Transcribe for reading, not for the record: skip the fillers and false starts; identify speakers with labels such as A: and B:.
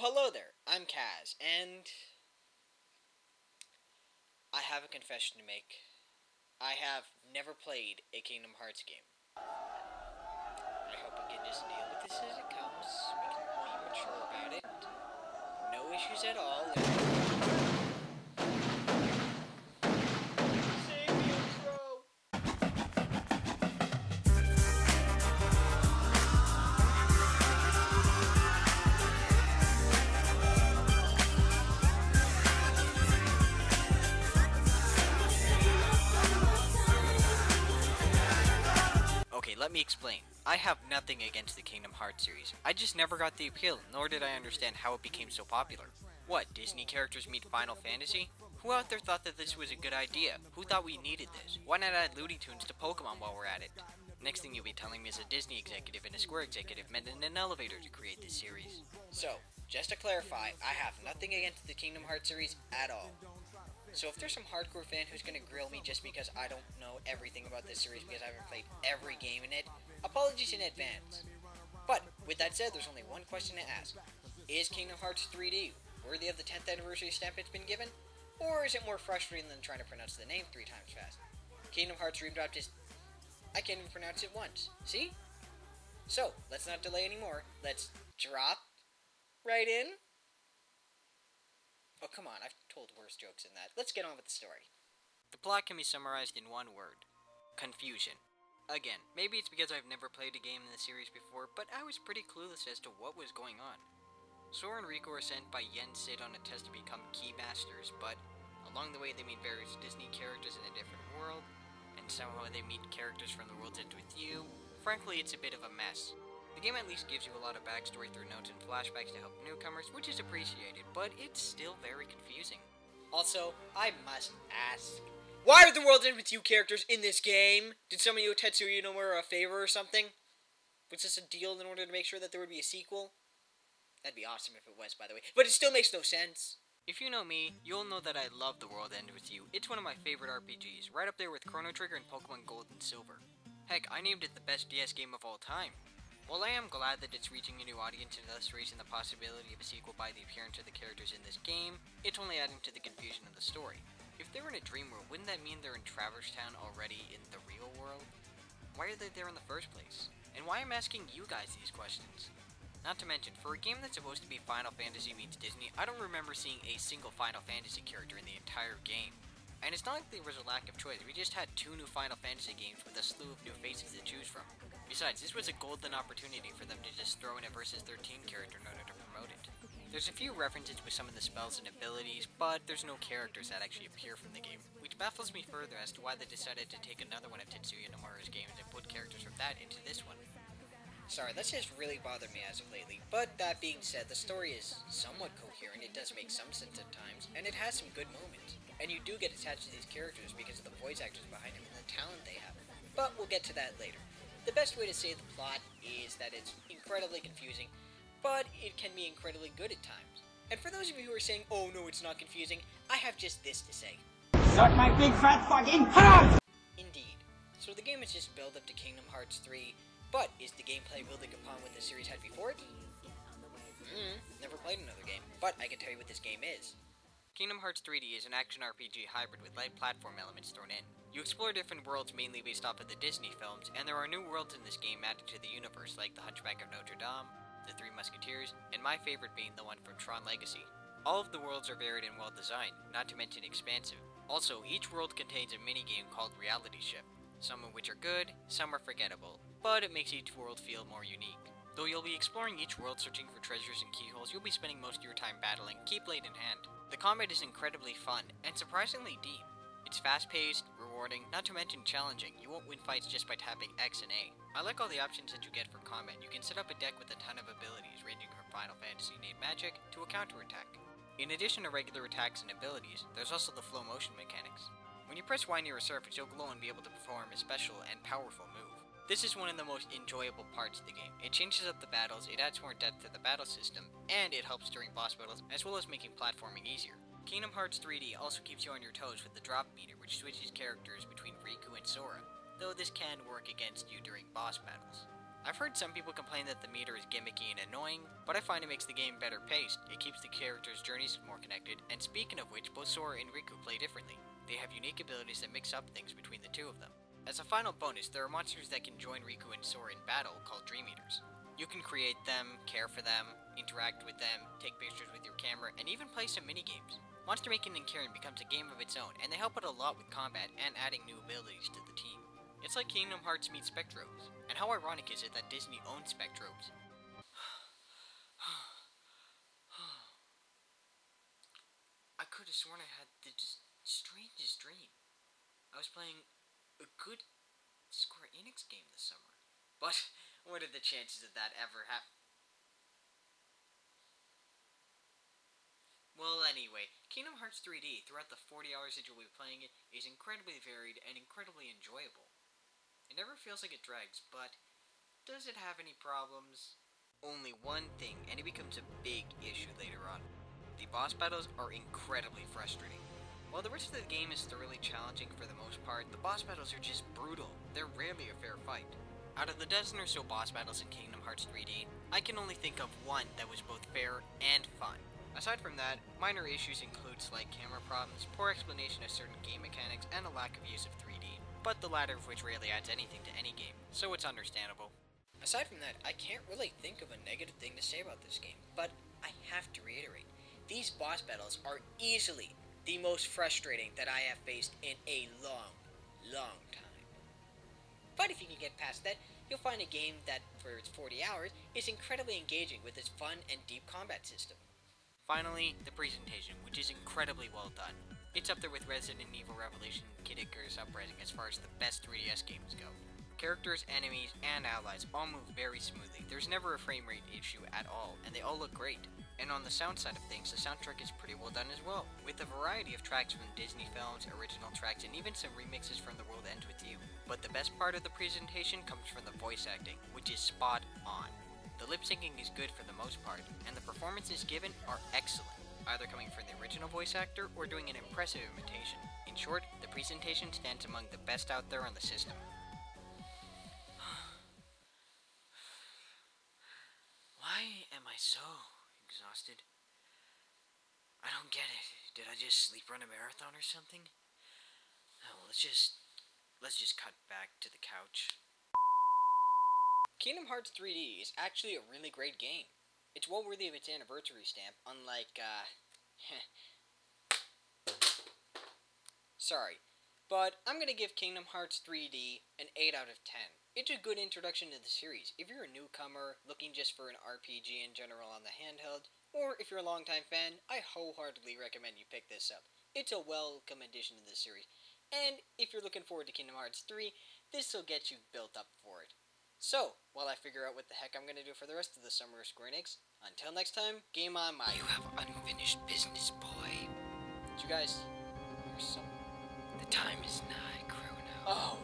A: hello there, I'm Kaz, and I have a confession to make. I have never played a Kingdom Hearts game. I hope we can just deal with this as it comes. We can be mature about it. No issues at all. Save the intro! Okay, let me explain. I have nothing against the Kingdom Hearts series. I just never got the appeal, nor did I understand how it became so popular. What, Disney characters meet Final Fantasy? Who out there thought that this was a good idea? Who thought we needed this? Why not add Looney Tunes to Pokemon while we're at it? Next thing you'll be telling me is a Disney executive and a Square executive met in an elevator to create this series. So, just to clarify, I have nothing against the Kingdom Hearts series at all. So if there's some hardcore fan who's going to grill me just because I don't know everything about this series because I haven't played every game in it, apologies in advance. But, with that said, there's only one question to ask. Is Kingdom Hearts 3D worthy of the 10th anniversary stamp it's been given? Or is it more frustrating than trying to pronounce the name 3 times fast? Kingdom Hearts Dreamdrop just... I can't even pronounce it once. See? So, let's not delay anymore. Let's drop right in. Oh, come on, I've told worse jokes than that. Let's get on with the story. The plot can be summarized in one word. Confusion. Again, maybe it's because I've never played a game in the series before, but I was pretty clueless as to what was going on. Sora and Rico are sent by Yen Sid on a test to become Key Masters, but along the way they meet various Disney characters in a different world, and somehow they meet characters from The World's End With You. Frankly, it's a bit of a mess. The game at least gives you a lot of backstory through notes and flashbacks to help newcomers, which is appreciated, but it's still very confusing. Also, I must ask, why are The World's End With You characters in this game? Did somebody owe Tetsuya Nomura a favor or something? Was this a deal in order to make sure that there would be a sequel? That'd be awesome if it was, by the way, but it still makes no sense. If you know me, you'll know that I love The World's End With You. It's one of my favorite RPGs, right up there with Chrono Trigger and Pokemon Gold and Silver. Heck, I named it the best DS game of all time. While I am glad that it's reaching a new audience and thus raising the possibility of a sequel by the appearance of the characters in this game, it's only adding to the confusion of the story. If they were in a dream world, wouldn't that mean they're in Traverse Town already in the real world? Why are they there in the first place? And why am I asking you guys these questions? Not to mention, for a game that's supposed to be Final Fantasy meets Disney, I don't remember seeing a single Final Fantasy character in the entire game. And it's not like there was a lack of choice, we just had 2 new Final Fantasy games with a slew of new faces to choose from. Besides, this was a golden opportunity for them to just throw in a Versus 13 character in order to promote it. There's a few references with some of the spells and abilities, but there's no characters that actually appear from the game, which baffles me further as to why they decided to take another one of Tetsuya Nomura's games and put characters from that into this one. Sorry, that's just really bothered me as of lately, but that being said, the story is somewhat coherent, it does make some sense at times, and it has some good moments. And you do get attached to these characters because of the voice actors behind them and the talent they have. But we'll get to that later. The best way to say the plot is that it's incredibly confusing, but it can be incredibly good at times. And for those of you who are saying, oh no, it's not confusing, I have just this to say.
B: Suck my big fat fucking heart!
A: Indeed. So the game is just build up to Kingdom Hearts 3, but is the gameplay building upon what the series had before it? Never played another game, but I can tell you what this game is. Kingdom Hearts 3D is an action RPG hybrid with light platform elements thrown in. You explore different worlds mainly based off of the Disney films, and there are new worlds in this game added to the universe like the Hunchback of Notre Dame, the Three Musketeers, and my favorite being the one from Tron Legacy. All of the worlds are varied and well designed, not to mention expansive. Also, each world contains a minigame called Reality Shift, some of which are good, some are forgettable, but it makes each world feel more unique. Though you'll be exploring each world searching for treasures and keyholes, you'll be spending most of your time battling, keyblade in hand. The combat is incredibly fun, and surprisingly deep. It's fast-paced, rewarding, not to mention challenging. You won't win fights just by tapping X and A. I like all the options that you get for combat. You can set up a deck with a ton of abilities, ranging from Final Fantasy named Magic to a counter-attack. In addition to regular attacks and abilities, there's also the flow motion mechanics. When you press Y near a surface, you'll glow and be able to perform a special and powerful move. This is one of the most enjoyable parts of the game. It changes up the battles, it adds more depth to the battle system, and it helps during boss battles, as well as making platforming easier. Kingdom Hearts 3D also keeps you on your toes with the drop meter, which switches characters between Riku and Sora, though this can work against you during boss battles. I've heard some people complain that the meter is gimmicky and annoying, but I find it makes the game better paced, it keeps the characters' journeys more connected, and speaking of which, both Sora and Riku play differently. They have unique abilities that mix up things between the two of them. As a final bonus, there are monsters that can join Riku and Sora in battle called Dream Eaters. You can create them, care for them, interact with them, take pictures with your camera, and even play some mini-games. Monster making and caring becomes a game of its own, and they help out a lot with combat and adding new abilities to the team. It's like Kingdom Hearts meets Spectrobes. And how ironic is it that Disney owns Spectrobes? I could have sworn I had the strangest dream. I was playing a good Square Enix game this summer. But what are the chances of that ever happening? Well, anyway, Kingdom Hearts 3D, throughout the 40 hours that you'll be playing it, is incredibly varied and incredibly enjoyable. It never feels like it drags, but does it have any problems? Only one thing, and it becomes a big issue later on. The boss battles are incredibly frustrating. While the rest of the game is thoroughly challenging for the most part, the boss battles are just brutal. They're rarely a fair fight. Out of the dozen or so boss battles in Kingdom Hearts 3D, I can only think of one that was both fair and fun. Aside from that, minor issues include slight camera problems, poor explanation of certain game mechanics, and a lack of use of 3D. But the latter of which rarely adds anything to any game, so it's understandable. Aside from that, I can't really think of a negative thing to say about this game, but I have to reiterate, these boss battles are easily the most frustrating that I have faced in a long, long time. But if you can get past that, you'll find a game that, for its 40 hours, is incredibly engaging with its fun and deep combat system. Finally, the presentation, which is incredibly well done. It's up there with Resident Evil Revelation and Kid Icarus Uprising as far as the best 3DS games go. Characters, enemies, and allies all move very smoothly. There's never a frame rate issue at all, and they all look great. And on the sound side of things, the soundtrack is pretty well done as well, with a variety of tracks from Disney films, original tracks, and even some remixes from The World Ends With You. But the best part of the presentation comes from the voice acting, which is spot on. The lip syncing is good for the most part, and the performances given are excellent, either coming from the original voice actor or doing an impressive imitation. In short, the presentation stands among the best out there on the system. Why am I so exhausted? I don't get it. Did I just sleep run a marathon or something? Oh, well, let's just cut back to the couch. Kingdom Hearts 3D is actually a really great game. It's well worthy of its anniversary stamp, unlike, Sorry, but I'm gonna give Kingdom Hearts 3D an 8 out of 10. It's a good introduction to the series. If you're a newcomer, looking just for an RPG in general on the handheld, or if you're a longtime fan, I wholeheartedly recommend you pick this up. It's a welcome addition to the series. And if you're looking forward to Kingdom Hearts 3, this will get you built up for it. So, while I figure out what the heck I'm gonna do for the rest of the summer of Square Enix, until next time, game on, my... You have unfinished business, boy. Did you guys hear some... The time is nigh, Chrono. Oh,